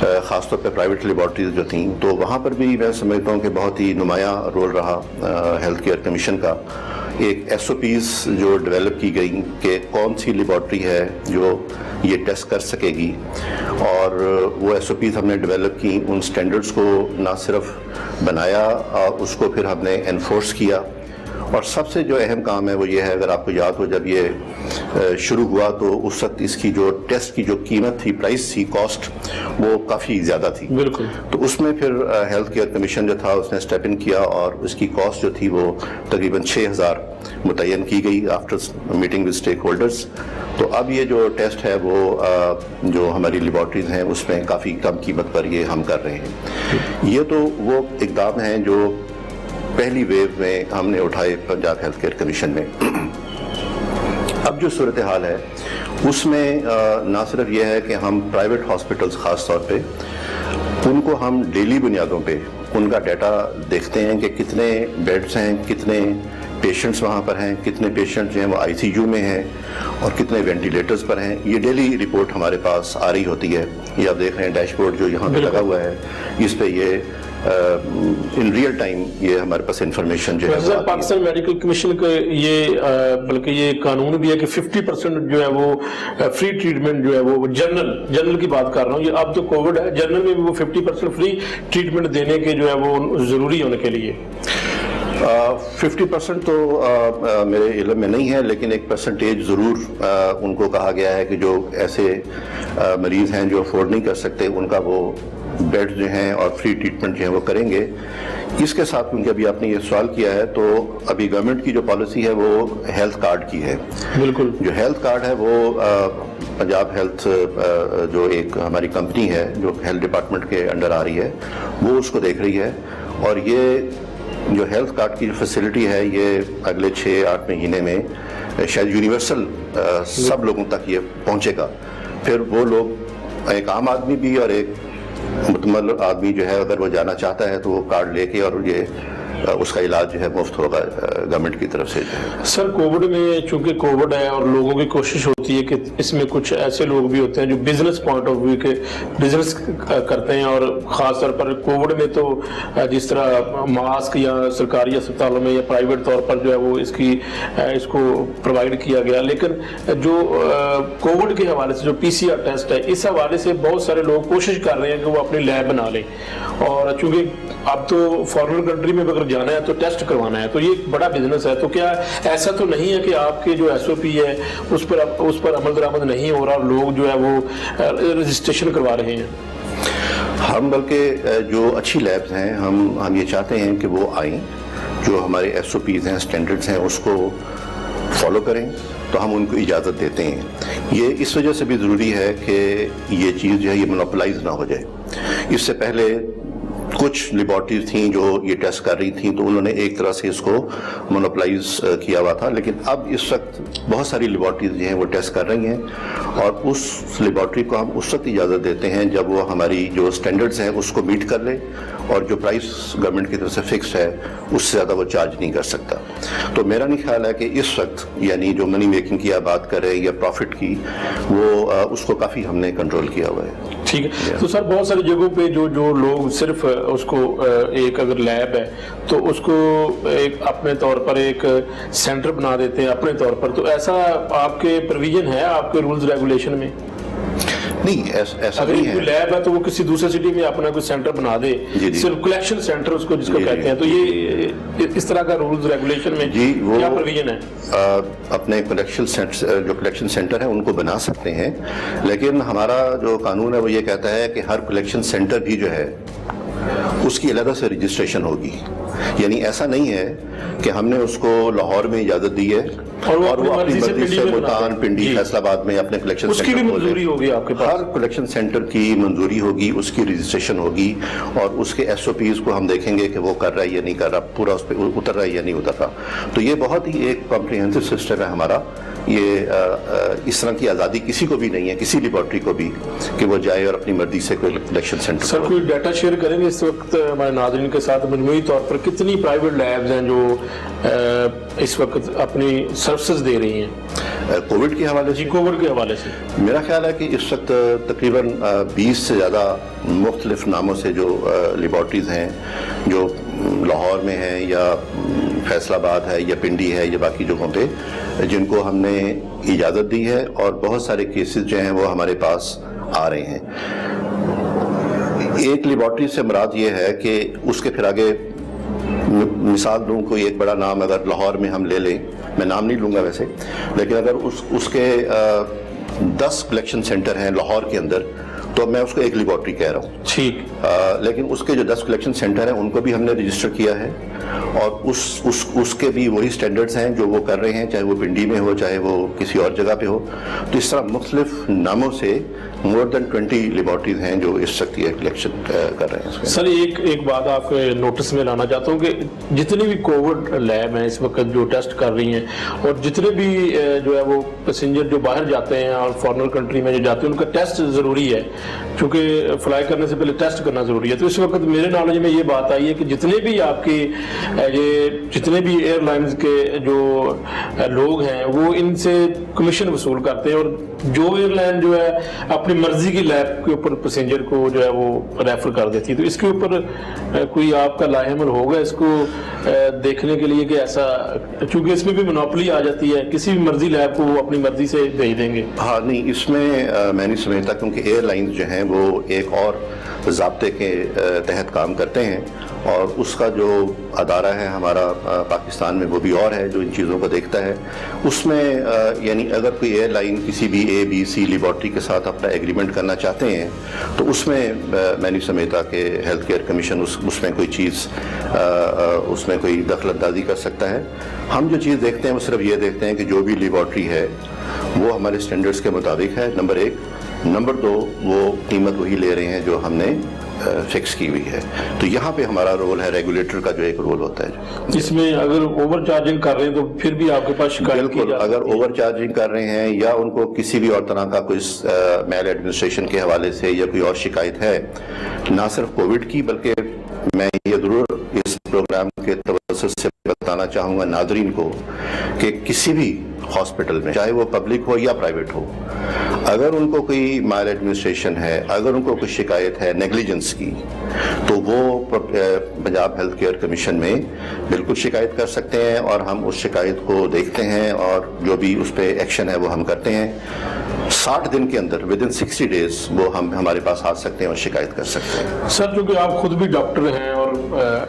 خاص طور پہ پرائیویٹ لیبارٹریز جو تھیں، تو وہاں پر بھی میں سمجھتا ہوں کہ بہت ہی نمایاں رول رہا ہیلتھ کیئر کمیشن کا. ایک ایس او پیز جو ڈیولپ کی گئی کہ کون سی لیبارٹری ہے جو یہ ٹیسٹ کر سکے گی، اور وہ ایس او پیز ہم نے ڈیولپ کی. ان سٹینڈرڈز کو نہ صرف بنایا، اس کو پھر ہم نے انفورس کیا. اور سب سے جو اہم کام ہے وہ یہ ہے، اگر آپ کو یاد ہو جب یہ شروع ہوا تو اس وقت اس کی جو ٹیسٹ کی جو قیمت تھی، پرائس تھی، کاسٹ، وہ کافی زیادہ تھی. بالکل. تو اس میں پھر ہیلتھ کیئر کمیشن جو تھا اس نے اسٹیپ ان کیا، اور اس کی کاسٹ جو تھی وہ تقریباً 6,000 متعین کی گئی after meeting with stake holders. تو اب یہ جو ٹیسٹ ہے وہ جو ہماری لیبارٹریز ہیں اس میں کافی کم قیمت پر یہ ہم کر رہے ہیں. یہ تو وہ اقدام ہیں جو پہلی ویو میں ہم نے اٹھائے پنجاب ہیلتھ کیئر کمیشن میں. اب جو صورتحال ہے اس میں نہ صرف یہ ہے کہ ہم پرائیویٹ ہاسپٹلز خاص طور پہ ان کو ہم ڈیلی بنیادوں پہ ان کا ڈیٹا دیکھتے ہیں کہ کتنے بیڈز ہیں، کتنے پیشنٹس وہاں پر ہیں، کتنے پیشنٹ جو ہیں وہ آئی سی یو میں ہیں، اور کتنے وینٹیلیٹرز پر ہیں. یہ ڈیلی رپورٹ ہمارے پاس آ رہی ہوتی ہے. یہ آپ دیکھ رہے ہیں ڈیش بورڈ جو یہاں پہ لگا ہوا ہے، اس پہ یہ ان ریئل ٹائم یہ ہمارے پاس انفارمیشن جو ہے. پاکستان میڈیکل کمیشن کا یہ بلکہ یہ قانون بھی ہے کہ 50% جو ہے وہ فری ٹریٹمنٹ جو ہے وہ جنرل کی بات کر رہا ہوں. یہ اب تو کووڈ ہے، جنرل میں بھی وہ 50% فری ٹریٹمنٹ دینے کے جو ہے وہ ضروری ہونے کے لیے 50% تو میرے علم میں نہیں ہے، لیکن ایک پرسنٹیج ضرور ان کو کہا گیا ہے کہ جو ایسے مریض ہیں جو افورڈ نہیں کر سکتے ان کا وہ بیڈ جو ہیں اور فری ٹریٹمنٹ جو ہیں وہ کریں گے. اس کے ساتھ کیونکہ ابھی آپ نے یہ سوال کیا ہے تو ابھی گورنمنٹ کی جو پالیسی ہے وہ ہیلتھ کارڈ کی ہے. بالکل. جو ہیلتھ کارڈ ہے وہ پنجاب ہیلتھ جو ایک ہماری کمپنی ہے جو ہیلتھ ڈپارٹمنٹ کے انڈر آ رہی ہے وہ اس کو دیکھ رہی ہے. اور یہ جو ہیلتھ کارڈ کی جو فیسلٹی ہے یہ اگلے 6-8 مہینے میں شاید یونیورسل سب لوگوں تک یہ پہنچے گا. پھر وہ لوگ، ایک عام آدمی بھی اور ایک متمل آدمی جو ہے اگر وہ جانا چاہتا ہے تو وہ کارڈ لے کے، اور یہ اس کا علاج جو ہے مفت ہوگا گورنمنٹ کی طرف سے. سر کووڈ میں چونکہ کووڈ ہے اور لوگوں کی کوشش ہوتی ہے کہ اس میں کچھ ایسے لوگ بھی ہوتے ہیں جو بزنس پوائنٹ آف ویو کے بزنس کرتے ہیں، اور خاص طور پر کووڈ میں تو جس طرح ماسک یا سرکاری اسپتالوں میں یا پرائیویٹ طور پر جو ہے وہ اس کو پرووائڈ کیا گیا. لیکن جو کووڈ کے حوالے سے جو PCR ٹیسٹ ہے اس حوالے سے بہت سارے لوگ کوشش کر رہے ہیں کہ وہ اپنی لیب بنا لیں، اور چونکہ اب تو فارن کنٹری میں اگر جانا ہے تو ٹیسٹ کروانا ہے، تو یہ ایک بڑا بزنس ہے. تو کیا ایسا تو نہیں ہے کہ آپ کے جو ایس او پی ہے اس پر عمل درآمد نہیں ہو رہا اور لوگ جو ہے وہ رجسٹریشن کروا رہے ہیں؟ ہم بلکہ جو اچھی لیبز ہیں ہم یہ چاہتے ہیں کہ وہ آئیں، جو ہمارے ایس او پیز ہیں، سٹینڈرڈز ہیں، اس کو فالو کریں، تو ہم ان کو اجازت دیتے ہیں. یہ اس وجہ سے بھی ضروری ہے کہ یہ چیز جو ہے یہ مونوپلائز نہ ہو جائے. اس سے پہلے کچھ لیبارٹریز تھیں جو یہ ٹیسٹ کر رہی تھیں تو انہوں نے ایک طرح سے اس کو مونوپلائز کیا ہوا تھا، لیکن اب اس وقت بہت ساری لیبارٹریز جو ہیں وہ ٹیسٹ کر رہی ہیں، اور اس لیبارٹری کو ہم اس وقت اجازت دیتے ہیں جب وہ ہماری جو سٹینڈرڈز ہیں اس کو میٹ کر لے، اور جو پرائس گورنمنٹ کی طرف سے فکسڈ ہے اس سے زیادہ وہ چارج نہیں کر سکتا. تو میرا نہیں خیال ہے کہ اس وقت یعنی جو منی میکنگ کی آپ بات کریں یا پروفٹ کی، وہ اس کو کافی ہم نے کنٹرول کیا ہوا ہے. ٹھیک ہے. تو سر بہت ساری جگہوں پہ جو لوگ صرف اس کو ایک اگر لیب ہے تو اس کو ایک اپنے طور پر ایک سینٹر بنا دیتے ہیں اپنے طور پر، تو ایسا آپ کے پروویژن ہے آپ کے رولز ریگولیشن میں؟ نہیں، ایسا اگر نہیں ہے. کوئی لیب ہے تو وہ کسی دوسرے سٹی میں اپنا کوئی سینٹر بنا دے، صرف کلیکشن سینٹر اس کو جس کو کہتے ہیں، تو یہ اس طرح کا رولز ریگولیشن میں کیا پروویژن ہے؟ اپنے کلیکشن سینٹر ہیں ان کو بنا سکتے ہیں، لیکن ہمارا جو قانون ہے وہ یہ کہتا ہے کہ ہر کلیکشن سینٹر بھی جو ہے اس کی علیحدہ سے رجسٹریشن ہوگی. یعنی ایسا نہیں ہے کہ ہم نے اس کو لاہور میں اجازت دی ہے اور وہ اپنی مرضی سے ملتان، پنڈی، فیصل آباد میں اپنے کلیکشن سینٹر، اس کی بھی منظوری ہوگی آپ کے پاس؟ ہر کلیکشن سینٹر کی منظوری ہوگی، اس کی رجسٹریشن ہوگی، اور اس کے ایس او پیز کو ہم دیکھیں گے کہ وہ کر رہا ہے یا نہیں کر رہا، پورا اس پہ اتر رہا ہے یا نہیں اتر رہا. تو یہ بہت ہی ایک کمپریہنسو سسٹم ہے ہمارا یہ اس طرح کی آزادی کسی کو بھی نہیں ہے, کسی لیبارٹری کو بھی, کہ وہ جائے اور اپنی مرضی سے کوئی الیکشن سینٹر. سر کوئی ڈیٹا شیئر کریں گے اس وقت ہمارے ناظرین کے ساتھ, مجموعی طور پر کتنی پرائیویٹ لیبز ہیں جو اس وقت اپنی سروسز دے رہی ہیں کووڈ کے حوالے سے؟ کووڈ کے حوالے سے میرا خیال ہے کہ اس وقت تقریباً 20 سے زیادہ مختلف ناموں سے جو لیبارٹریز ہیں, جو لاہور میں ہیں یا فیصل آباد ہے یا پنڈی ہے یا باقی جگہوں پہ, جن کو ہم نے اجازت دی ہے, اور بہت سارے کیسز جو ہیں وہ ہمارے پاس آ رہے ہیں. ایک لیبارٹری سے مراد یہ ہے کہ اس کے پھر آگے مثال دوں, کوئی ایک بڑا نام اگر لاہور میں ہم لے لیں, میں نام نہیں لوں گا ویسے, لیکن اگر اس کے 10 کلیکشن سینٹر ہیں لاہور کے اندر, تو میں اس کو ایک لیبارٹری کہہ رہا ہوں. ٹھیک. لیکن اس کے جو 10 کلیکشن سینٹر ہیں ان کو بھی ہم نے رجسٹر کیا ہے, اور اس کے بھی وہی سٹینڈرڈز ہیں جو وہ کر رہے ہیں, چاہے وہ پنڈی میں ہو چاہے وہ کسی اور جگہ پہ ہو. تو اس طرح مختلف ناموں سے مور دین 20 لیبارٹریز ہیں جو اس وقت یہ کلیکشن کر رہے ہیں. سر ایک بات آپ کے نوٹس میں لانا چاہتا ہوں کہ جتنی بھی کووڈ لیب ہیں اس وقت جو ٹیسٹ کر رہی ہیں, اور جتنے بھی جو ہے وہ پیسنجر جو باہر جاتے ہیں اور فارنر کنٹری میں جو جاتے ہیں ان کا ٹیسٹ ضروری ہے, چونکہ فلائی کرنے سے پہلے ٹیسٹ کرنا ضروری ہے. تو اس وقت میرے نالج میں یہ بات آئی ہے کہ جتنے بھی آپ کی جتنے بھی ایئر لائنز کے جو لوگ ہیں وہ ان سے کمیشن وصول کرتے ہیں, اور جو ایئر لائن جو ہے اپنی مرضی کی لیب کے اوپر پیسنجر کو جو ہے وہ ریفر کر دیتی ہے. تو اس کے اوپر کوئی آپ کا لاہ عمل ہوگا اس کو دیکھنے کے لیے کہ ایسا, چونکہ اس میں بھی منوپلی آ جاتی ہے, کسی بھی مرضی لیب کو وہ اپنی مرضی سے بھیج دیں گے؟ ہاں نہیں, اس میں میں نہیں سمجھتا, کیونکہ ایئر لائنز جو ہیں وہ ایک اور ضابطے کے تحت کام کرتے ہیں, اور اس کا جو ادارہ ہے ہمارا پاکستان میں وہ بھی اور ہے جو ان چیزوں کو دیکھتا ہے. اس میں یعنی اگر کوئی ایئر لائن کسی بھی اے بی سی لیبارٹری کے ساتھ اپنا ایگریمنٹ کرنا چاہتے ہیں تو اس میں میں نہیں سمجھتا کہ ہیلتھ کیئر کمیشن اس میں کوئی چیز اس میں کوئی دخل اندازی کر سکتا ہے. ہم جو چیز دیکھتے ہیں وہ صرف یہ دیکھتے ہیں کہ جو بھی لیبارٹری ہے وہ ہمارے سٹینڈرڈز کے مطابق ہے, نمبر 1. نمبر 2, وہ قیمت وہی لے رہے ہیں جو ہم نے فکس کی ہوئی ہے. تو یہاں پہ ہمارا رول ہے, ریگولیٹر کا جو ایک رول ہوتا ہے. اس میں اگر اوور چارجنگ کر رہے ہیں تو پھر بھی آپ کے پاس شکایت کی جا سکتی ہے. اگر اوور چارجنگ کر رہے ہیں یا ان کو کسی بھی اور طرح کا کوئی میل ایڈمنسٹریشن کے حوالے سے یا کوئی اور شکایت ہے, نہ صرف کووڈ کی, بلکہ میں یہ ضرور اس پروگرام کے توسط سے بتانا چاہوں گا ناظرین کو کہ کسی بھی ہاسپٹل میں, چاہے وہ پبلک ہو یا پرائیویٹ ہو, اگر ان کو کوئی مال ایڈمنسٹریشن ہے, اگر ان کو کوئی شکایت ہے نیگلیجنس کی, تو وہ پنجاب ہیلتھ کیئر کمیشن میں بالکل شکایت کر سکتے ہیں, اور ہم اس شکایت کو دیکھتے ہیں اور جو بھی اس پہ ایکشن ہے وہ ہم کرتے ہیں. 60 دن کے اندر ودن 60 days وہ ہم ہمارے پاس آ سکتے ہیں اور شکایت کر سکتے ہیں. سر چونکہ آپ خود بھی ڈاکٹر ہیں اور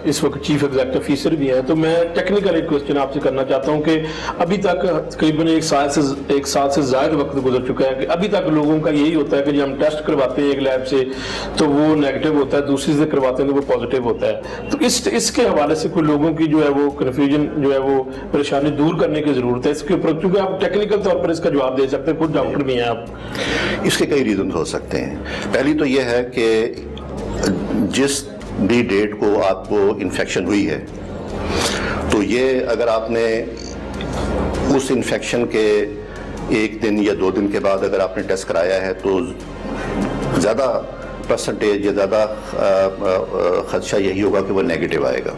اس وقت چیف ایگزیکٹو آفیسر بھی ہیں, تو میں ٹیکنیکل ایک کوشچن آپ سے کرنا چاہتا ہوں کہ ابھی تک تقریباً ایک سال سے زائد وقت گزر چکا ہے کہ ابھی تک لوگوں کا یہی ہوتا ہے کہ جب ہم ٹیسٹ کرواتے ہیں ایک لیب سے تو وہ نیگیٹو ہوتا ہے, دوسری سے کرواتے ہیں تو وہ پازیٹیو ہوتا ہے. تو اس کے حوالے سے کوئی لوگوں کی جو ہے وہ کنفیوژن جو ہے وہ پریشانی دور کرنے کی ضرورت ہے اس کے اوپر, کیونکہ آپ ٹیکنیکل طور پر اس کا جواب دے سکتے ہیں, خود ڈاکٹر بھی ہیں آپ. اس کے کئی ریزنز ہو سکتے ہیں. پہلی تو یہ ہے کہ جس بھی ڈیٹ کو آپ کو انفیکشن ہوئی ہے, تو یہ اگر آپ نے اس انفیکشن کے 1 دن یا 2 دن کے بعد اگر آپ نے ٹیسٹ کرایا ہے تو زیادہ پرسنٹیج یا زیادہ خدشہ یہی ہوگا کہ وہ نیگیٹو آئے گا.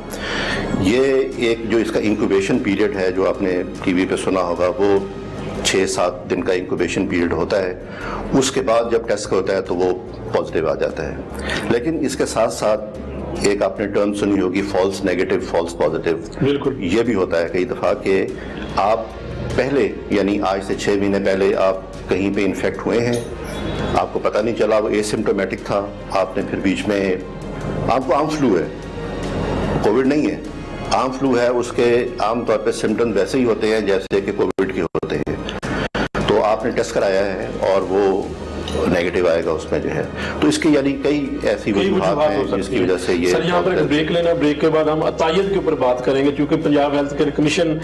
یہ ایک جو اس کا انکوبیشن پیریڈ ہے جو آپ نے ٹی وی پہ سنا ہوگا, وہ 6-7 دن کا انکوبیشن پیریڈ ہوتا ہے. اس کے بعد جب ٹیسٹ ہوتا ہے تو وہ پازیٹیو آ جاتا ہے. لیکن اس کے ساتھ ساتھ ایک آپ نے ٹرم سنی ہوگی فالس نیگیٹو فالس پازیٹیو. بالکل یہ بھی ہوتا ہے کئی دفعہ کہ آپ پہلے یعنی آج سے 6 مہینے پہلے آپ کہیں پہ انفیکٹ ہوئے ہیں, آپ کو پتہ نہیں چلا, وہ اے سمٹومیٹک تھا, آپ نے پھر بیچ میں آپ کو عام فلو ہے, کووڈ نہیں ہے, عام فلو ہے, اس کے عام طور پہ سمٹمز ویسے ہی ہوتے ہیں جیسے کہ کووڈ کے ہوتے ہیں, تو آپ نے ٹیسٹ کرایا ہے اور وہ نیگیٹو آئے گا اس میں جو ہے. تو اس کی یعنی کئی ایسی وجوہات ہیں جس کی وجہ سے یہ. سر یہاں پر ایک بریک لینا, بریک کے بعد ہم عطائیت کے اوپر بات کریں گے, چونکہ پنجاب ہیلتھ کیئر کمیشن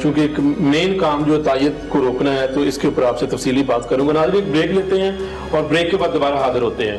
چونکہ ایک مین کام جو عطائیت کو روکنا ہے, تو اس کے اوپر آپ سے تفصیلی بات کروں گا. ناظرین ایک بریک لیتے ہیں اور بریک کے بعد دوبارہ حاضر ہوتے ہیں.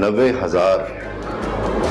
90,000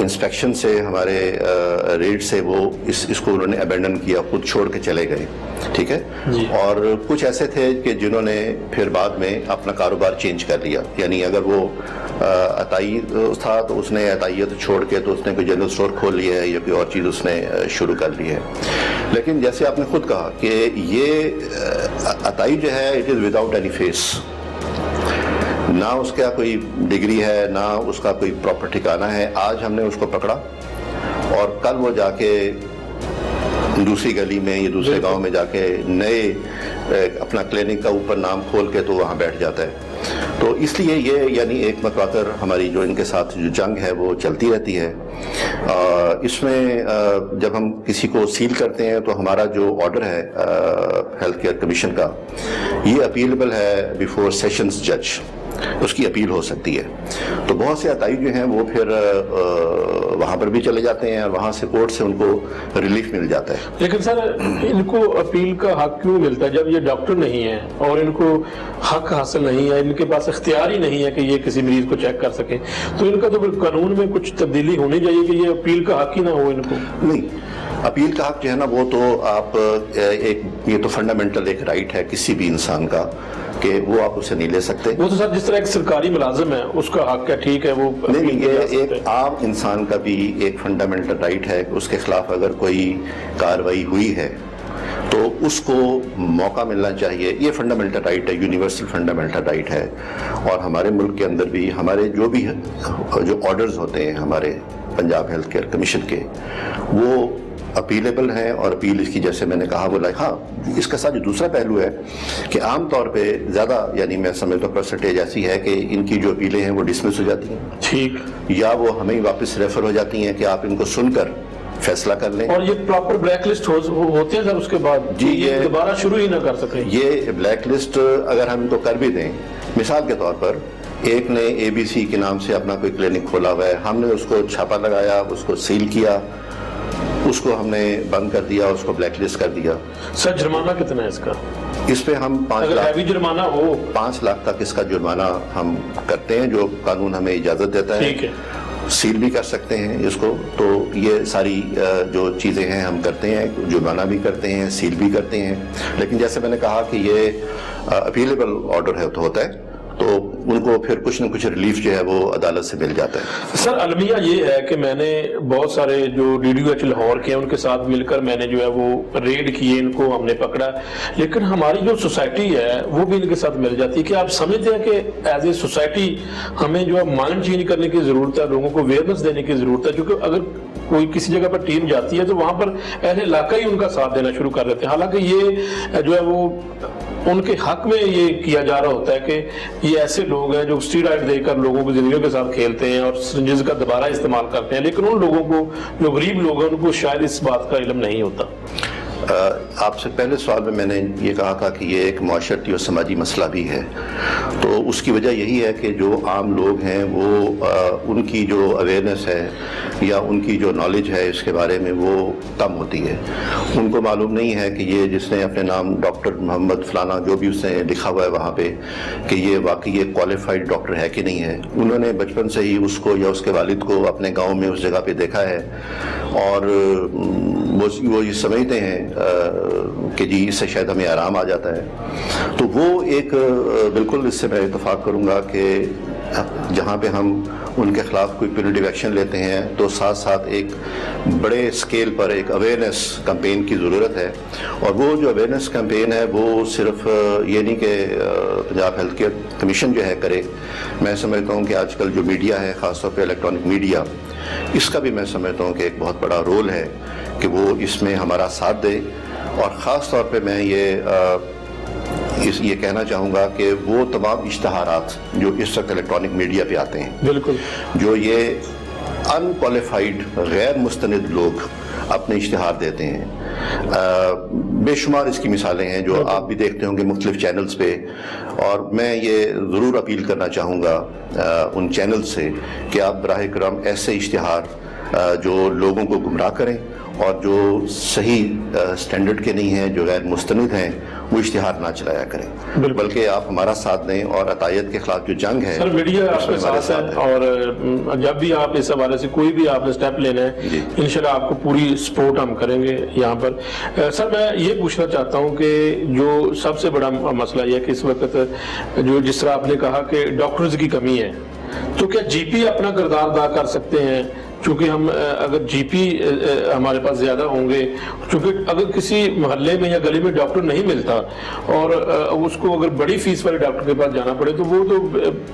انسپیکشن سے ہمارے ریٹ سے وہ اس کو انہوں نے ابینڈن کیا, خود چھوڑ کے چلے گئے, ٹھیک ہے. اور کچھ ایسے تھے کہ جنہوں نے پھر بعد میں اپنا کاروبار چینج کر لیا, یعنی اگر وہ عطائی تھا تو اس نے عطائیت چھوڑ کے تو اس نے کوئی جنرل اسٹور کھول لیا ہے یا کوئی اور چیز اس نے شروع کر لی ہے. لیکن جیسے آپ نے خود کہا کہ یہ عطائی جو ہے it is without any fees, نہ اس کا کوئی ڈگری ہے, نہ اس کا کوئی پراپر ٹھکانہ ہے. آج ہم نے اس کو پکڑا اور کل وہ جا کے دوسری گلی میں یا دوسرے گاؤں میں جا کے نئے اپنا کلینک کا اوپر نام کھول کے تو وہاں بیٹھ جاتا ہے. تو اس لیے یہ یعنی ایک متواتر ہماری جو ان کے ساتھ جو جنگ ہے وہ چلتی رہتی ہے. اس میں جب ہم کسی کو سیل کرتے ہیں تو ہمارا جو آرڈر ہے ہیلتھ کیئر کمیشن کا, یہ اپیلیبل ہے بیفور سیشنز جج, اس کی اپیل ہو سکتی ہے. تو بہت سے عطائی جو ہیں وہ پھر وہاں پر بھی چلے جاتے ہیں اور وہاں سے کورٹ سے ان کو ریلیف مل جاتا ہے. لیکن سر ان کو اپیل کا حق کیوں ملتا ہے جب یہ ڈاکٹر نہیں ہے اور ان کو حق حاصل نہیں ہے, ان کے پاس اختیار ہی نہیں ہے کہ یہ کسی مریض کو چیک کر سکیں؟ تو ان کا تو قانون میں کچھ تبدیلی ہونی چاہیے کہ یہ اپیل کا حق ہی نہ ہو ان کو. نہیں, اپیل کا حق جو ہے نا وہ تو آپ ایک یہ تو فنڈامنٹل ایک رائٹ ہے کسی بھی انسان کا کہ وہ آپ اسے نہیں لے سکتے. وہ تو سر جس طرح ایک سرکاری ملازم ہے اس کا حق ہے, ٹھیک ہے, وہ نہیں, یہ ایک عام انسان کا بھی ایک فنڈامنٹل رائٹ ہے کہ اس کے خلاف اگر کوئی کارروائی ہوئی ہے تو اس کو موقع ملنا چاہیے. یہ فنڈامنٹل رائٹ ہے, یونیورسل فنڈامنٹل رائٹ ہے. اور ہمارے ملک کے اندر بھی ہمارے جو آرڈرز ہوتے ہیں ہمارے پنجاب ہیلتھ کیئر کمیشن کے, وہ اپیلیبل ہیں. اور اپیل اس کی جیسے میں نے کہا وہ ہاں, اس کا ساتھ جو دوسرا پہلو ہے کہ عام طور پہ زیادہ یعنی میں سمجھتا ہوں پرسنٹیج ایسی ہے کہ ان کی جو اپیلیں ہیں وہ ڈسمس ہو جاتی ہیں, ٹھیک, یا وہ ہمیں واپس ریفر ہو جاتی ہیں کہ آپ ان کو سن کر فیصلہ کر لیں. اور یہ پراپر بلیک لسٹ ہوتے ہیں سر اس کے بعد جی, یہ دوبارہ شروع ہی نہ کر سکیں. یہ بلیک لسٹ اگر ہم ان کو کر بھی دیں, مثال کے طور پر ایک نے اے بی سی کے نام سے اپنا کوئی کلینک کھولا ہوا ہے, ہم نے اس کو چھاپا لگایا, اس کو سیل کیا, اس کو ہم نے بند کر دیا, اس کو بلیک لسٹ کر دیا. سر جرمانہ کتنا ہے اس کا؟ اس پہ ہم 5 لاکھ جرمانہ ہو 5 لاکھ تک اس کا جرمانہ ہم کرتے ہیں, جو قانون ہمیں اجازت دیتا ہے. ٹھیک ہے, سیل بھی کر سکتے ہیں اس کو. تو یہ ساری جو چیزیں ہیں ہم کرتے ہیں, جرمانہ بھی کرتے ہیں, سیل بھی کرتے ہیں. لیکن جیسے میں نے کہا کہ یہ اپیلیبل آرڈر ہوتا ہے تو ان کو پھر کچھ نہ کچھ ریلیف جو ہے وہ عدالت سے مل جاتا ہے. سر المیہ یہ ہے کہ میں نے بہت سارے جو DDOH لاہور کے ہیں ان کے ساتھ مل کر میں نے جو ہے وہ ریڈ کیے, ان کو ہم نے پکڑا, لیکن ہماری جو سوسائٹی ہے وہ بھی ان کے ساتھ مل جاتی ہے. کہ آپ سمجھتے ہیں کہ ایز اے سوسائٹی ہمیں جو ہے مائنڈ چینج کرنے کی ضرورت ہے, لوگوں کو اویئرنیس دینے کی ضرورت ہے, کیونکہ اگر کوئی کسی جگہ پر ٹیم جاتی ہے تو وہاں پر اہل علاقہ ہی ان کا ساتھ دینا شروع کر دیتے ہیں. حالانکہ یہ جو ہے وہ ان کے حق میں یہ کیا جا رہا ہوتا ہے کہ یہ ایسے لوگ ہیں جو اسٹیرائڈ دے کر لوگوں کی زندگیوں کے ساتھ کھیلتے ہیں اور سرنجز کا دوبارہ استعمال کرتے ہیں, لیکن ان لوگوں کو جو غریب لوگ ہیں ان کو شاید اس بات کا علم نہیں ہوتا. آپ سے پہلے سوال میں نے یہ کہا تھا کہ یہ ایک معاشرتی اور سماجی مسئلہ بھی ہے. تو اس کی وجہ یہی ہے کہ جو عام لوگ ہیں وہ ان کی جو اویئرنیس ہے یا ان کی جو نالج ہے اس کے بارے میں وہ کم ہوتی ہے. ان کو معلوم نہیں ہے کہ یہ جس نے اپنے نام ڈاکٹر محمد فلانا جو بھی اس نے لکھا ہوا ہے وہاں پہ کہ یہ واقعی یہ کوالیفائڈ ڈاکٹر ہے کہ نہیں ہے. انہوں نے بچپن سے ہی اس کو یا اس کے والد کو اپنے گاؤں میں اس جگہ پہ دیکھا ہے اور وہ یہ سمجھتے ہیں کہ جی اس سے شاید ہمیں آرام آ جاتا ہے. تو وہ ایک بالکل اس سے میں اتفاق کروں گا کہ جہاں پہ ہم ان کے خلاف کوئی پینیٹیو ایکشن لیتے ہیں تو ساتھ ساتھ ایک بڑے اسکیل پر ایک اویئرنیس کمپین کی ضرورت ہے. اور وہ جو اویئرنیس کمپین ہے وہ صرف یہ نہیں کہ پنجاب ہیلتھ کیئر کمیشن جو ہے کرے. میں سمجھتا ہوں کہ آج کل جو میڈیا ہے, خاص طور پہ الیکٹرانک میڈیا, اس کا بھی میں سمجھتا ہوں کہ ایک بہت بڑا رول ہے کہ وہ اس میں ہمارا ساتھ دے. اور خاص طور پہ میں یہ کہنا چاہوں گا کہ وہ تمام اشتہارات جو اس وقت الیکٹرانک میڈیا پہ آتے ہیں, بالکل, جو یہ ان کوالیفائڈ غیر مستند لوگ اپنے اشتہار دیتے ہیں, بے شمار اس کی مثالیں ہیں جو آپ بھی دیکھتے ہوں گے مختلف چینلز پہ. اور میں یہ ضرور اپیل کرنا چاہوں گا ان چینل سے کہ آپ براہ کرم ایسے اشتہار جو لوگوں کو گمراہ کریں اور جو صحیح اسٹینڈرڈ کے نہیں ہیں, جو غیر مستند ہیں, وہ اشتہار نہ چلایا کریں, بلکہ آپ ہمارا ساتھ دیں اور عطائیت کے خلاف جو جنگ ہے سر میڈیا آپ کے ساتھ ہے, اور جب بھی آپ اس حوالے سے کوئی بھی آپ نے اسٹیپ لینا ہے انشاءاللہ آپ کو پوری سپورٹ ہم کریں گے یہاں پر. سر میں یہ پوچھنا چاہتا ہوں کہ جو سب سے بڑا مسئلہ یہ ہے کہ اس وقت جو جس طرح آپ نے کہا کہ ڈاکٹرز کی کمی ہے, تو کیا جی پی اپنا کردار ادا کر سکتے ہیں؟ چونکہ ہم اگر جی پی ہمارے پاس زیادہ ہوں گے, چونکہ اگر کسی محلے میں یا گلی میں ڈاکٹر نہیں ملتا اور اس کو اگر بڑی فیس والے ڈاکٹر کے پاس جانا پڑے تو وہ تو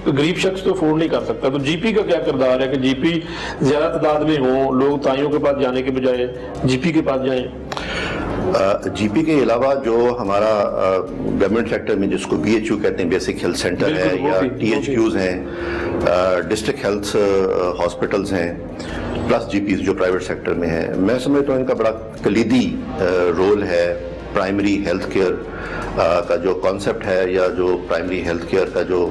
غریب شخص تو افورڈ نہیں کر سکتا. تو جی پی کا کیا کردار ہے کہ جی پی زیادہ تعداد میں ہوں, لوگ تائیوں کے پاس جانے کے بجائے جی پی کے پاس جائیں؟ جی پی کے علاوہ جو ہمارا گورنمنٹ سیکٹر میں جس کو بی ایچ یو کہتے ہیں, بیسک ہیلتھ سینٹر ہے, یا ٹی ایچ کیوز ہیں, ڈسٹرکٹ ہیلتھ ہاسپٹلز ہیں, پلس جی پیز جو پرائیویٹ سیکٹر میں ہیں, میں سمجھتا ہوں ان کا بڑا کلیدی رول ہے. پرائمری ہیلتھ کیئر کا جو کانسیپٹ ہے, یا جو پرائمری ہیلتھ کیئر کا جو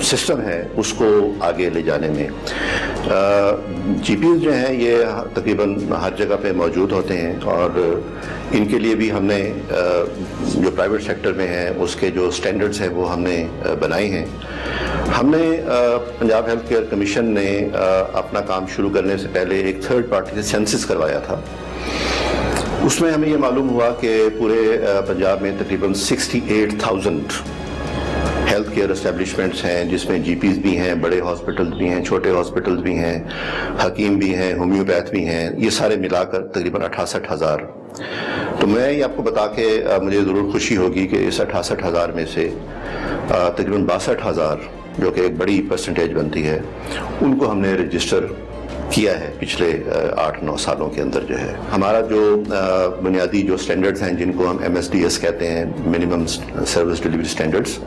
سسٹم ہے, اس کو آگے لے جانے میں. جی پیز جو ہیں یہ تقریباً ہر جگہ پہ موجود ہوتے ہیں, اور ان کے لیے بھی ہم نے جو پرائیویٹ سیکٹر میں ہیں اس کے جو سٹینڈرڈز ہیں وہ ہم نے بنائے ہیں. ہم نے پنجاب ہیلتھ کیئر کمیشن نے اپنا کام شروع کرنے سے پہلے ایک تھرڈ پارٹی سے سینسس کروایا تھا. اس میں ہمیں یہ معلوم ہوا کہ پورے پنجاب میں تقریباً 68,000 ہیلتھ کیئر اسٹیبلشمنٹس ہیں, جس میں جی پیز بھی ہیں, بڑے ہاسپٹلز بھی ہیں, چھوٹے ہاسپٹلز بھی ہیں, حکیم بھی ہیں, ہومیوپیتھ بھی ہیں, یہ سارے ملا کر تقریباً 68,000. تو میں یہ آپ کو بتا کے مجھے ضرور خوشی ہوگی کہ اس 68,000 میں سے تقریباً 62,000 جو کہ ایک بڑی پرسنٹیج بنتی ہے, ان کو ہم نے رجسٹر کیا ہے پچھلے 8-9 سالوں کے اندر. جو ہے ہمارا جو بنیادی جو سٹینڈرڈز ہیں, جن کو ہم MSDS کہتے ہیں, منیمم سروس ڈیلیوری سٹینڈرڈز,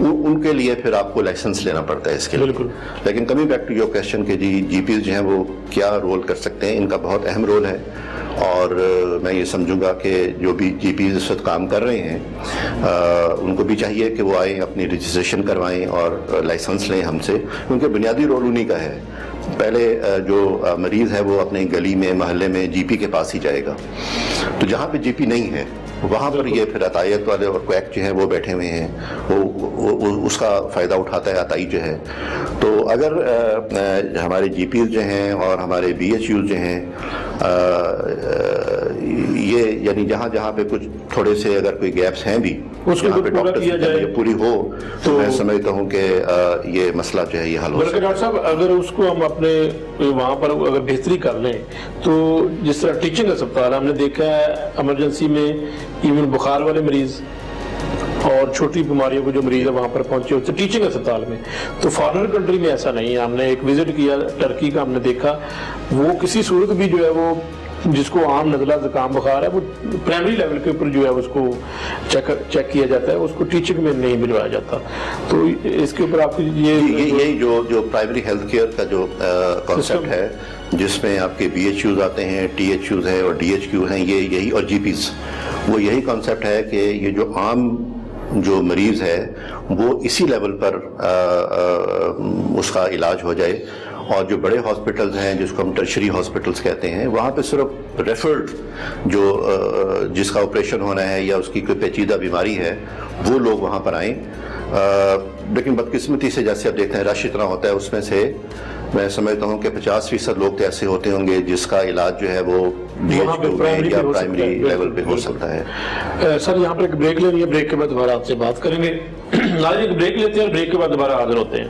ان کے لیے پھر آپ کو لائسنس لینا پڑتا ہے اس کے لیے. لیکن coming back to your question کہ جی پیز جو ہیں وہ کیا رول کر سکتے ہیں, ان کا بہت اہم رول ہے. اور میں یہ سمجھوں گا کہ جو بھی جی پیز اس وقت کام کر رہے ہیں ان کو بھی چاہیے کہ وہ آئیں, اپنی رجسٹریشن کروائیں اور لائسنس لیں ہم سے, کیونکہ بنیادی رول انہی کا ہے. پہلے جو مریض ہے وہ اپنے گلی میں, محلے میں جی پی کے پاس ہی جائے گا. تو جہاں پہ جی پی نہیں ہے وہاں پر یہ پھر عطائیت والے اور کویک جو ہیں وہ بیٹھے ہوئے ہیں, وہ اس کا فائدہ اٹھاتا ہے عطائی جو ہے. تو اگر ہمارے جی پیز جو ہیں اور ہمارے بی ایچ یوز جو ہیں, یہ یعنی جہاں جہاں پہ کچھ تھوڑے سے اگر کوئی گیپس ہیں بھی, اس کو پورا کیا جائے, پوری ہو, تو میں سمجھتا ہوں کہ یہ مسئلہ جو ہے یہ حل ہو سکتا ہے. ڈاکٹر صاحب اگر اس کو ہم اپنے وہاں پر اگر بہتری کر لیں, تو جس طرح ٹیچنگ اسپتال ہم نے دیکھا ہے ایمرجنسی میں ایون بخار والے مریض اور چھوٹی بیماریوں کو جو مریض ہے وہاں پر پہنچے ہوتے ٹیچنگ اسپتال میں, تو فارنر کنٹری میں ایسا نہیں ہے. ہم نے ایک وزٹ کیا ٹرکی کا, ہم نے دیکھا وہ کسی صورت بھی جو ہے وہ جس کو عام نزلہ زکام بخار ہے وہ پرائمری لیول کے اوپر جو ہے اس کو چیک کیا جاتا ہے, اس کو ٹیچنگ میں نہیں بھجوایا جاتا. تو اس کے اوپر آپ کی یہی جو پرائمری ہیلتھ کیئر کا جو کانسیپٹ ہے, جس میں آپ کے بی ایچ یوز آتے ہیں, ٹی ایچ یوز ہیں اور ڈی ایچ کیو ہیں, یہی اور جی پیز, وہ یہی کانسیپٹ ہے کہ یہ جو عام جو مریض ہے وہ اسی لیول پر اس کا علاج ہو جائے. اور جو بڑے ہاسپٹلز ہیں جس کو ہم ٹرشری ہاسپٹلز کہتے ہیں, وہاں پہ صرف ریفرڈ جو جس کا آپریشن ہونا ہے یا اس کی کوئی پیچیدہ بیماری ہے وہ لوگ وہاں پر آئیں. لیکن بدقسمتی سے جیسے آپ دیکھتے ہیں رش اتنا ہوتا ہے, اس میں سے میں سمجھتا ہوں کہ 50% لوگ تو ایسے ہوتے ہوں گے جس کا علاج جو ہے وہ ڈی ایچ کیو میں یا پرائمری لیول پہ ہو سکتا ہے. سر یہاں پر ایک بریک لینی ہے, بریک کے بعد دوبارہ آپ سے بات کریں گے. ناظرین ایک بریک لیتے ہیں, بریک کے بعد دوبارہ حاضر ہوتے ہیں.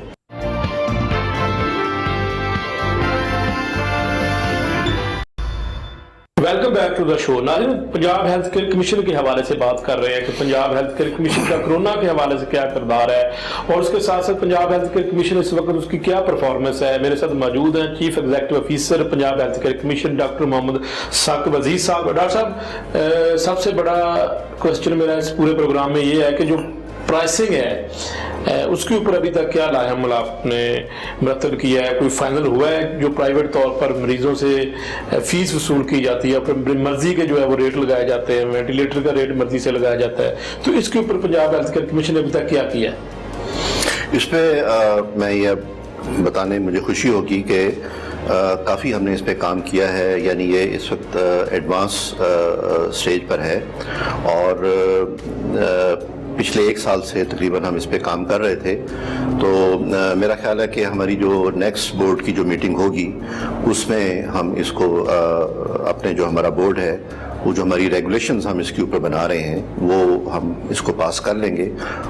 ویلکم بیک ٹو دا شو. ناظرین پنجاب ہیلتھ کیئر کمیشن کے حوالے سے بات کر رہے ہیں کہ پنجاب ہیلتھ کیئر کمیشن کا کرونا کے حوالے سے کیا کردار ہے, اور اس کے ساتھ ساتھ پنجاب ہیلتھ کیئر کمیشن اس وقت اس کی کیا پرفارمنس ہے. میرے ساتھ موجود ہیں chief executive officer Punjab health care commission doctor Muhammad Saqib Aziz صاحب. ڈاکٹر صاحب سب سے بڑا کوشچن میرا اس پورے پروگرام میں یہ ہے کہ جو پرائسنگ ہے اس کے اوپر ابھی تک کیا لاحمل آپ نے مرتب کیا ہے, کوئی فائنل ہوا ہے؟ جو پرائیویٹ طور پر مریضوں سے فیس وصول کی جاتی ہے, پھر مرضی کے جو ہے وہ ریٹ لگائے جاتے ہیں, وینٹیلیٹر کا ریٹ مرضی سے لگایا جاتا ہے, تو اس کے اوپر پنجاب ہیلتھ کیئر کمیشن نے ابھی تک کیا کیا ہے؟ اس پہ میں یہ بتانے مجھے خوشی ہوگی کہ کافی ہم نے اس پہ کام کیا ہے، یعنی یہ اس وقت ایڈوانس سٹیج پر ہے، اور پچھلے 1 سال سے تقریباً ہم اس پہ کام کر رہے تھے. تو میرا خیال ہے کہ ہماری جو نیکسٹ بورڈ کی جو میٹنگ ہوگی اس میں ہم اس کو اپنے جو ہمارا بورڈ ہے، وہ جو ہماری ریگولیشنز ہم اس کے اوپر بنا رہے ہیں وہ ہم اس کو پاس کر لیں گے،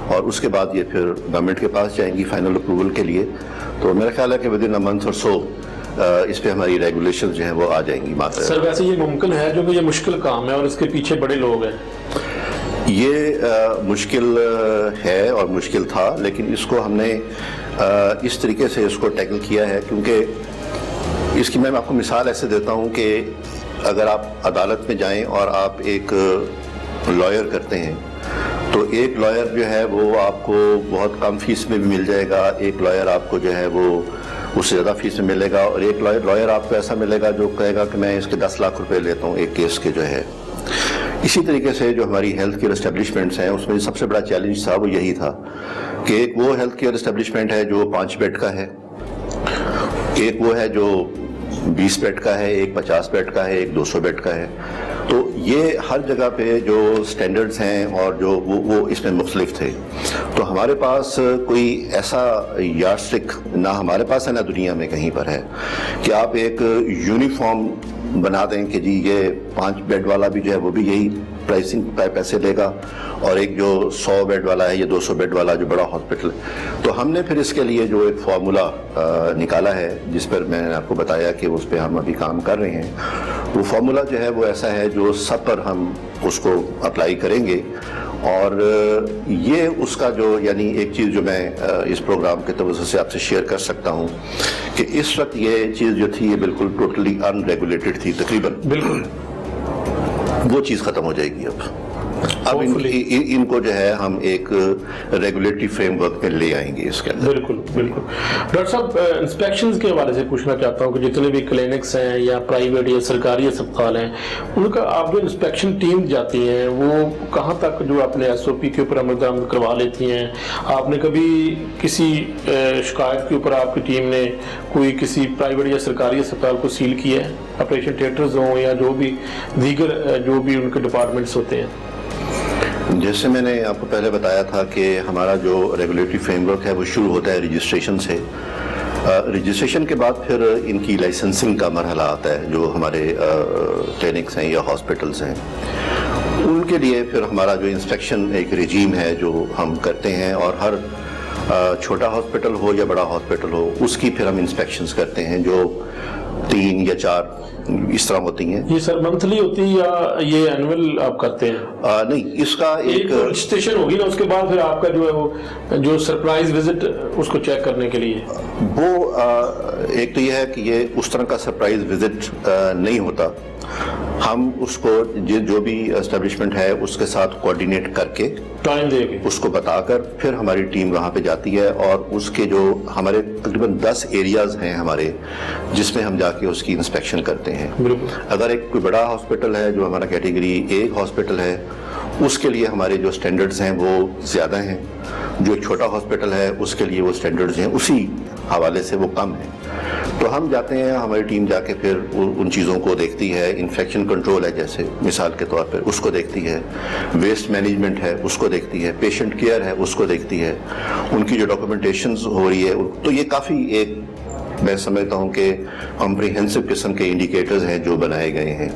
اور اس کے بعد یہ پھر گورنمنٹ کے پاس جائیں گی فائنل اپروول کے لیے. تو میرا خیال ہے کہ ود ان اے منتھ اور سو اس پہ ہماری ریگولیشنز جو ہیں وہ آ جائیں گی. سر ویسے یہ ممکن ہے جو کہ یہ مشکل کام ہے اور اس کے پیچھے بڑے لوگ ہیں؟ یہ مشکل ہے اور مشکل تھا، لیکن اس کو ہم نے اس طریقے سے اس کو ٹیکل کیا ہے، کیونکہ اس کی میں آپ کو مثال ایسے دیتا ہوں کہ اگر آپ عدالت میں جائیں اور آپ ایک لائر کرتے ہیں تو ایک لائر جو ہے وہ آپ کو بہت کم فیس میں بھی مل جائے گا، ایک لائر آپ کو جو ہے وہ اس سے زیادہ فیس میں ملے گا، اور ایک لائر آپ کو ایسا ملے گا جو کہے گا کہ میں اس کے 10 لاکھ روپے لیتا ہوں ایک کیس کے جو ہے. اسی طریقے سے جو ہماری ہیلتھ کیئر اسٹیبلشمنٹس ہیں اس میں سب سے بڑا چیلنج تھا وہ یہی تھا کہ ایک وہ ہیلتھ کیئر اسٹیبلشمنٹ ہے جو 5 بیڈ کا ہے، ایک وہ ہے جو 20 بیڈ کا ہے، ایک 50 بیڈ کا ہے، ایک 200 بیڈ کا ہے. تو یہ ہر جگہ پہ جو سٹینڈرڈز ہیں اور جو وہ اس میں مختلف تھے. تو ہمارے پاس کوئی ایسا یارڈسٹک نہ ہمارے پاس ہے نہ دنیا میں کہیں پر ہے کہ آپ ایک یونیفارم بنا دیں کہ جی یہ 5 بیڈ والا بھی جو ہے وہ بھی یہی پرائسنگ پیسے لے گا، اور ایک جو 100 بیڈ والا ہے یا 200 بیڈ والا جو بڑا ہاسپٹل. تو ہم نے پھر اس کے لیے جو ایک فارمولا نکالا ہے جس پر میں نے آپ کو بتایا کہ اس پہ ہم ابھی کام کر رہے ہیں. وہ فارمولا جو ہے وہ ایسا ہے جو سب پر ہم اس کو اپلائی کریں گے، اور یہ اس کا جو یعنی ایک چیز جو میں اس پروگرام کے توسط سے آپ سے شیئر کر سکتا ہوں کہ اس وقت یہ چیز جو تھی یہ بالکل ٹوٹلی ان ریگولیٹڈ تھی تقریباً. بالکل وہ چیز ختم ہو جائے گی اب ان کو جو ہے ہم ایک ریگولیٹری فریم ورک میں لے آئیں گے اس کے اندر. بالکل بالکل. ڈاکٹر صاحب انسپیکشنز کے حوالے سے پوچھنا چاہتا ہوں کہ جتنے بھی کلینکس ہیں یا پرائیویٹ یا سرکاری اسپتال ہیں ان کا آپ جو انسپیکشن ٹیم جاتی ہیں وہ کہاں تک جو اپنے SOP کے اوپر عمل درآمد کروا لیتی ہیں؟ آپ نے کبھی کسی شکایت کے اوپر آپ کی ٹیم نے کوئی کسی پرائیویٹ یا سرکاری اسپتال کو سیل کیا ہے، آپریشن تھیٹرز ہوں یا جو بھی دیگر جو بھی ان کے ڈپارٹمنٹس ہوتے ہیں؟ جیسے میں نے آپ کو پہلے بتایا تھا کہ ہمارا جو ریگولیٹری فریم ورک ہے وہ شروع ہوتا ہے رجسٹریشن سے. رجسٹریشن کے بعد پھر ان کی لائسنسنگ کا مرحلہ آتا ہے جو ہمارے کلینکس ہیں یا ہاسپٹلس ہیں. ان کے لیے پھر ہمارا جو انسپیکشن ایک رجیم ہے جو ہم کرتے ہیں، اور ہر چھوٹا ہاسپٹل ہو یا بڑا ہاسپٹل ہو اس کی پھر ہم انسپیکشنز کرتے ہیں جو 3 یا 4 اس طرح ہوتی ہیں. یہ سر منتھلی ہوتی ہے یا یہ اینول آپ کرتے ہیں؟ نہیں، اس کا ایک رجسٹریشن ہوگی نا، اس کے بعد پھر آپ کا جو ہے وہ جو سرپرائز وزٹ اس کو چیک کرنے کے لیے وہ ایک تو یہ ہے کہ یہ اس طرح کا سرپرائز وزٹ نہیں ہوتا. ہم اس کو جو بھی اسٹیبلشمنٹ ہے اس کے ساتھ کوآرڈینیٹ کر کے ٹائم دے کے اس کو بتا کر پھر ہماری ٹیم وہاں پہ جاتی ہے، اور اس کے جو ہمارے تقریباً 10 ایریاز ہیں ہمارے جس میں ہم جا کے اس کی انسپیکشن کرتے ہیں. اگر ایک کوئی بڑا ہاسپٹل ہے جو ہمارا کیٹیگری 1 ہاسپٹل ہے اس کے لیے ہمارے جو سٹینڈرڈز ہیں وہ زیادہ ہیں، جو ایک چھوٹا ہاسپٹل ہے اس کے لیے وہ سٹینڈرڈز ہیں اسی حوالے سے وہ کم ہیں. تو ہم جاتے ہیں، ہماری ٹیم جا کے پھر ان چیزوں کو دیکھتی ہے. انفیکشن کنٹرول ہے جیسے مثال کے طور پر اس کو دیکھتی ہے، ویسٹ مینجمنٹ ہے اس کو دیکھتی ہے، پیشنٹ کیئر ہے اس کو دیکھتی ہے، ان کی جو ڈاکومنٹیشنز ہو رہی ہے. تو یہ کافی ایک میں سمجھتا ہوں کہ کمپریہنسو قسم کے انڈیکیٹرز ہیں جو بنائے گئے ہیں.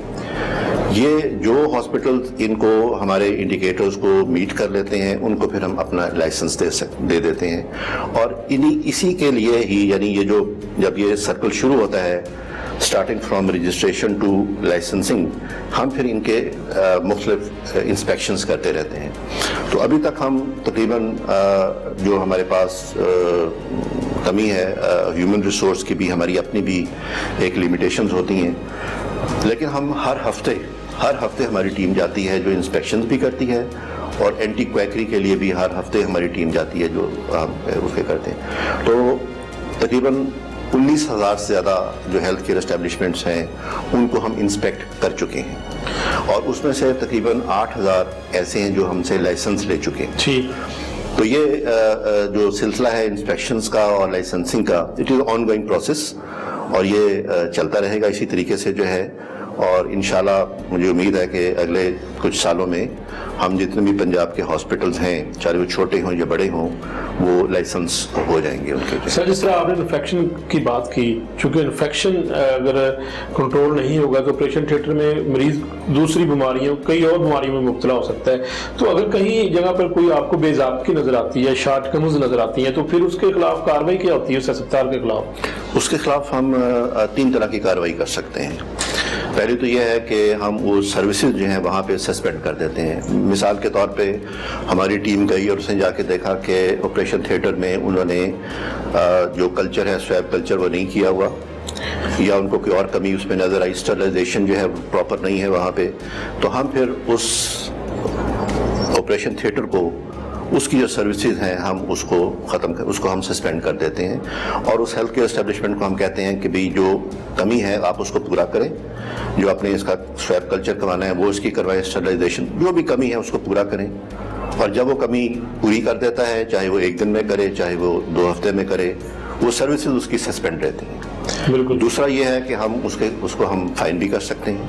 یہ جو ہاسپٹلز ان کو ہمارے انڈیکیٹرز کو میٹ کر لیتے ہیں ان کو پھر ہم اپنا لائسنس دے دیتے ہیں. اور اسی کے لیے ہی یعنی یہ جو جب یہ سرکل شروع ہوتا ہے starting from registration to licensing, ہم پھر ان کے مختلف انسپیکشنز کرتے رہتے ہیں. تو ابھی تک ہم تقریباً جو ہمارے پاس کمی ہے ہیومن ریسورس کی بھی ہماری اپنی بھی ایک لیمیٹیشنز ہوتی ہیں، لیکن ہم ہر ہفتے ہماری ٹیم جاتی ہے جو انسپیکشنز بھی کرتی ہے، اور اینٹی کویکری کے لیے بھی ہر ہفتے ہماری ٹیم جاتی ہے جو ہم اس کے کرتے ہیں. تو تقریباً 19,000 سے زیادہ جو ہیلتھ کیئر اسٹیبلشمنٹس ہیں ان کو ہم انسپیکٹ کر چکے ہیں، اور اس میں سے تقریباً 8,000 ایسے ہیں جو ہم سے لائسنس لے چکے ہیں. تو یہ جو سلسلہ ہے انسپیکشنز کا اور لائسنسنگ کا it is on going process, اور یہ چلتا رہے گا اسی طریقے سے جو ہے. اور انشاءاللہ مجھے امید ہے کہ اگلے کچھ سالوں میں ہم جتنے بھی پنجاب کے ہاسپٹلز ہیں چاہے وہ چھوٹے ہوں یا بڑے ہوں وہ لائسنس ہو جائیں گے ان کے. سر جس طرح آپ نے انفیکشن کی بات کی, چونکہ انفیکشن اگر کنٹرول نہیں ہوگا تو آپریشن تھیٹر میں مریض دوسری بیماریوں کئی اور بیماریوں میں مبتلا ہو سکتا ہے. تو اگر کہیں جگہ پر کوئی آپ کو بے ضابطگی نظر آتی ہے, شارٹ کمز نظر آتی ہیں, تو پھر اس کے خلاف کارروائی کیا ہوتی ہے اس ہسپتال کے خلاف؟ اس کے خلاف ہم 3 طرح کی کارروائی کر سکتے ہیں. پہلی تو یہ ہے کہ ہم وہ سروسز جو ہیں وہاں پہ سسپینڈ کر دیتے ہیں. مثال کے طور پہ ہماری ٹیم گئی اور اس نے جا کے دیکھا کہ آپریشن تھیٹر میں انہوں نے جو کلچر ہے سویب کلچر وہ نہیں کیا ہوا, یا ان کو کوئی اور کمی اس میں نظر آئی, اسٹرلائزیشن جو ہے پراپر نہیں ہے وہاں پہ, تو ہم پھر اس آپریشن تھیٹر کو اس کی جو سروسز ہیں ہم اس کو ہم سسپینڈ کر دیتے ہیں. اور اس ہیلتھ کیئر اسٹیبلشمنٹ کو ہم کہتے ہیں کہ بھئی جو کمی ہے آپ اس کو پورا کریں, جو آپ نے اس کا سویب کلچر کروانا ہے وہ اس کی کروائے, اسٹرلائزیشن جو بھی کمی ہے اس کو پورا کریں. اور جب وہ کمی پوری کر دیتا ہے, چاہے وہ 1 دن میں کرے چاہے وہ 2 ہفتے میں کرے, وہ سروسز اس کی سسپینڈ رہتی ہیں. بالکل. دوسرا یہ ہے کہ ہم اس کو ہم فائن بھی کر سکتے ہیں.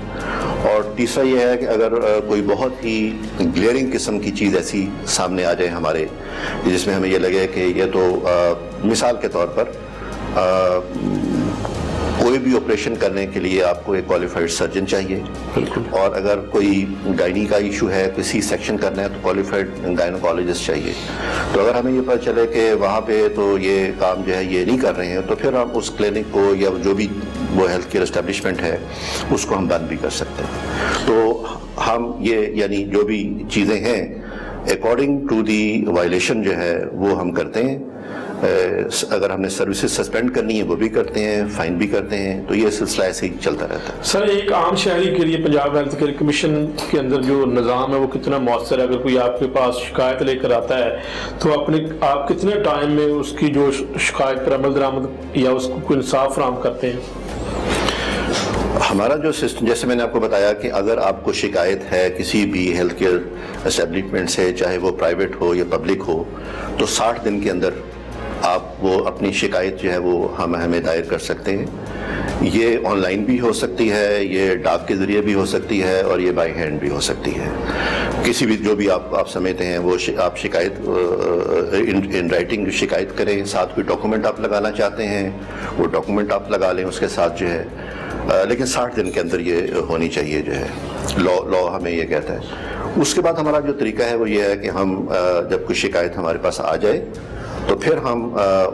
اور تیسرا یہ ہے کہ اگر کوئی بہت ہی گلیئرنگ قسم کی چیز ایسی سامنے آ جائے ہمارے, جس میں ہمیں یہ لگے کہ یہ تو مثال کے طور پر کوئی بھی آپریشن کرنے کے لیے آپ کو ایک کوالیفائڈ سرجن چاہیے, اور اگر کوئی گائنی کا ایشو ہے, کوئی سی سیکشن کرنا ہے تو کوالیفائڈ گائنوکالوجسٹ چاہیے. تو اگر ہمیں یہ پتہ چلے کہ وہاں پہ تو یہ کام جو ہے یہ نہیں کر رہے ہیں, تو پھر ہم اس کلینک کو یا جو بھی وہ ہیلتھ کیئر اسٹیبلشمنٹ ہے اس کو ہم بند بھی کر سکتے ہیں. تو ہم یہ یعنی جو بھی چیزیں ہیں اکارڈنگ ٹو دی وائلیشن جو ہے وہ ہم کرتے ہیں. اگر ہم نے سروسز سسپینڈ کرنی ہے وہ بھی کرتے ہیں, فائن بھی کرتے ہیں. تو یہ سلسلہ ایسے ہی چلتا رہتا ہے. سر ایک عام شہری کے لیے پنجاب ہیلتھ کیئر کمیشن کے اندر جو نظام ہے وہ کتنا مؤثر ہے؟ اگر کوئی آپ کے پاس شکایت لے کر آتا ہے تو آپ کتنے ٹائم میں اس کی جو شکایت پر عمل درآمد یا اس کو انصاف فراہم کرتے ہیں؟ ہمارا جو سسٹم, جیسے میں نے آپ کو بتایا کہ اگر آپ کو شکایت ہے کسی بھی ہیلتھ کیئر اسٹیبلشمنٹ سے, چاہے وہ پرائیویٹ ہو یا پبلک ہو, تو 60 دن کے اندر آپ وہ اپنی شکایت جو ہے وہ ہمیں دائر کر سکتے ہیں. یہ آن لائن بھی ہو سکتی ہے, یہ ڈاک کے ذریعے بھی ہو سکتی ہے, اور یہ بائی ہینڈ بھی ہو سکتی ہے. کسی بھی جو بھی آپ سمجھتے ہیں وہ آپ شکایت ان رائٹنگ شکایت کریں, ساتھ کوئی ڈاکومنٹ آپ لگانا چاہتے ہیں وہ ڈاکومنٹ آپ لگا لیں اس کے ساتھ جو ہے. لیکن 60 دن کے اندر یہ ہونی چاہیے جو ہے, لا ہمیں یہ کہتا ہے. اس کے بعد ہمارا جو طریقہ ہے وہ یہ ہے کہ ہم جب کوئی شکایت ہمارے پاس آ جائے تو پھر ہم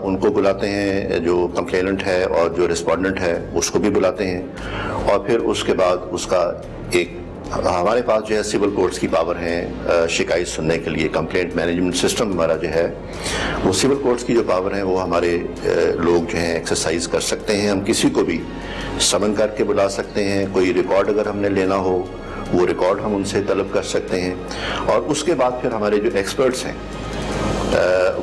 ان کو بلاتے ہیں, جو کمپلیننٹ ہے اور جو رسپونڈنٹ ہے اس کو بھی بلاتے ہیں. اور پھر اس کے بعد اس کا ایک ہمارے پاس جو ہے سول کورٹس کی پاور ہیں شکایت سننے کے لیے. کمپلینٹ مینجمنٹ سسٹم ہمارا جو ہے وہ سول کورٹس کی جو پاور ہیں وہ ہمارے لوگ جو ہیں ایکسرسائز کر سکتے ہیں. ہم کسی کو بھی سمن کر کے بلا سکتے ہیں. کوئی ریکارڈ اگر ہم نے لینا ہو وہ ریکارڈ ہم ان سے طلب کر سکتے ہیں. اور اس کے بعد پھر ہمارے جو ایکسپرٹس ہیں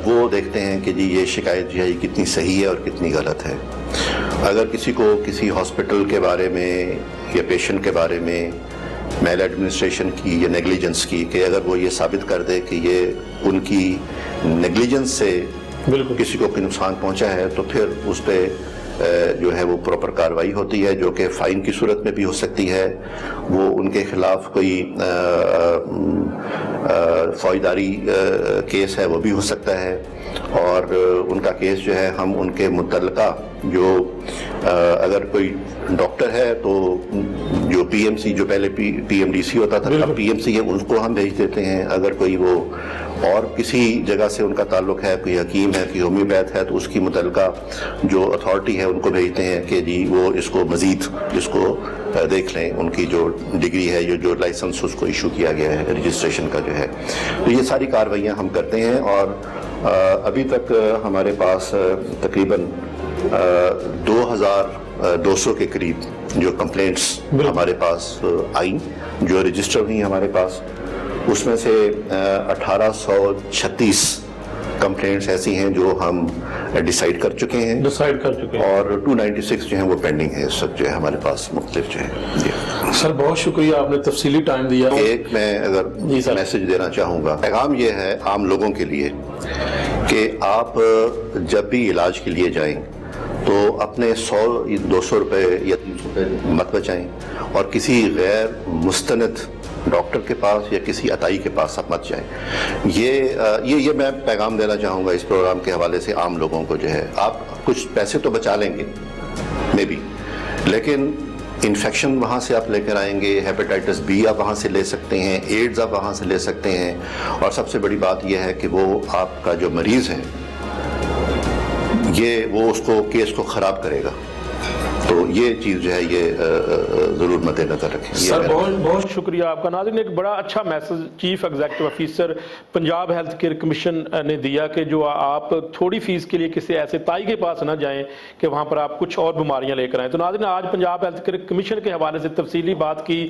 وہ دیکھتے ہیں کہ جی یہ شکایت جو ہے یہ کتنی صحیح ہے اور کتنی غلط ہے. اگر کسی کو کسی ہاسپٹل کے بارے میں یا پیشنٹ کے بارے میں میل ایڈمنسٹریشن کی یا نیگلیجنس کی, کہ اگر وہ یہ ثابت کر دے کہ یہ ان کی نیگلیجنس سے کسی کو کوئی نقصان پہنچا ہے, تو پھر اس پہ جو ہے وہ پراپر کارروائی ہوتی ہے, جو کہ فائن کی صورت میں بھی ہو سکتی ہے. وہ ان کے خلاف کوئی فوجداری کیس ہے وہ بھی ہو سکتا ہے. اور ان کا کیس جو ہے ہم ان کے متعلقہ جو اگر کوئی ڈاکٹر ہے تو جو پی ایم سی, جو پہلے پی ایم ڈی سی ہوتا تھا, اب پی ایم سی ہے, ان کو ہم بھیج دیتے ہیں. اگر کوئی وہ اور کسی جگہ سے ان کا تعلق ہے, کوئی حکیم ہے, کوئی ہومیوپیتھ ہے, تو اس کی متعلقہ جو اتھارٹی ہے ان کو بھیجتے ہیں کہ جی وہ اس کو مزید اس کو دیکھ لیں, ان کی جو ڈگری ہے, جو لائسنس اس کو ایشو کیا گیا ہے رجسٹریشن کا جو ہے. تو یہ ساری کارروائیاں ہم کرتے ہیں. اور ابھی تک ہمارے پاس تقریباً 2200 کے قریب جو کمپلینٹس ہمارے پاس آئیں, جو رجسٹر ہوئی ہمارے پاس, اس میں سے 1836 کمپلینٹس ایسی ہیں جو ہم ڈیسائیڈ کر چکے ہیں, اور 296 جو ہیں وہ پینڈنگ ہے اس وقت جو ہے ہمارے پاس مختلف جو ہے. سر بہت شکریہ, آپ نے تفصیلی ٹائم دیا. ایک میں اگر میسج دینا چاہوں گا, پیغام یہ ہے عام لوگوں کے لیے کہ آپ جب بھی علاج کے لیے جائیں تو اپنے 100-200 روپے یا 300 روپے مت بچائیں اور کسی غیر مستند ڈاکٹر کے پاس یا کسی عطائی کے پاس آپ مت جائیں. یہ میں پیغام دینا چاہوں گا اس پروگرام کے حوالے سے عام لوگوں کو. جو ہے آپ کچھ پیسے تو بچا لیں گے مے بی، لیکن انفیکشن وہاں سے آپ لے کر آئیں گے، ہیپیٹائٹس بی آپ وہاں سے لے سکتے ہیں، ایڈز آپ وہاں سے لے سکتے ہیں، اور سب سے بڑی بات یہ ہے کہ وہ آپ کا جو مریض ہے وہ اس کو کیس کو خراب کرے گا. تو یہ چیز جو ہے یہ ضرور مد نظر رکھیں. سر بہت شکریہ آپ کا. ناظرین، ایک بڑا اچھا message chief executive officer Punjab health care commission نے دیا کہ جو آپ تھوڑی فیس کے لیے کسی ایسے تائی کے پاس نہ جائیں کہ وہاں پر آپ کچھ اور بیماریاں لے کر آئیں. تو ناظرین، آج پنجاب ہیلتھ کیئر کمیشن کے حوالے سے تفصیلی بات کی.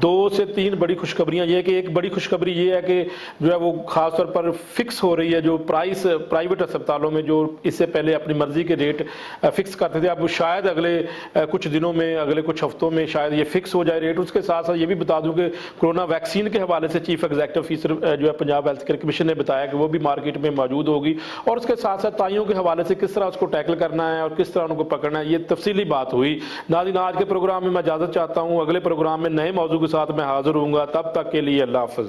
2 سے 3 بڑی خوشخبریاں یہ ہے کہ ایک بڑی خوشخبری یہ ہے کہ جو ہے وہ خاص طور پر فکس ہو رہی ہے جو پرائس پرائیویٹ اسپتالوں میں جو اس سے پہلے اپنی مرضی کے ریٹ فکس کرتے تھے، اب شاید اگلے کچھ دنوں میں، اگلے کچھ ہفتوں میں شاید یہ فکس ہو جائے ریٹ. اس کے ساتھ ساتھ یہ بھی بتا دوں کہ کورونا ویکسین کے حوالے سے چیف ایگزیکٹو آفیسر جو ہے پنجاب ہیلتھ کیئر کمیشن نے بتایا کہ وہ بھی مارکیٹ میں موجود ہوگی، اور اس کے ساتھ ساتھ تائیوں کے حوالے سے کس طرح اس کو ٹیکل کرنا ہے اور کس طرح ان کو پکڑنا ہے، یہ تفصیلی بات ہوئی. ناظرین، آج کے پروگرام میں میں اجازت چاہتا ہوں. اگلے پروگرام میں نئے موضوع کے ساتھ میں حاضر ہوں گا. تب تک کے لیے اللہ حافظ.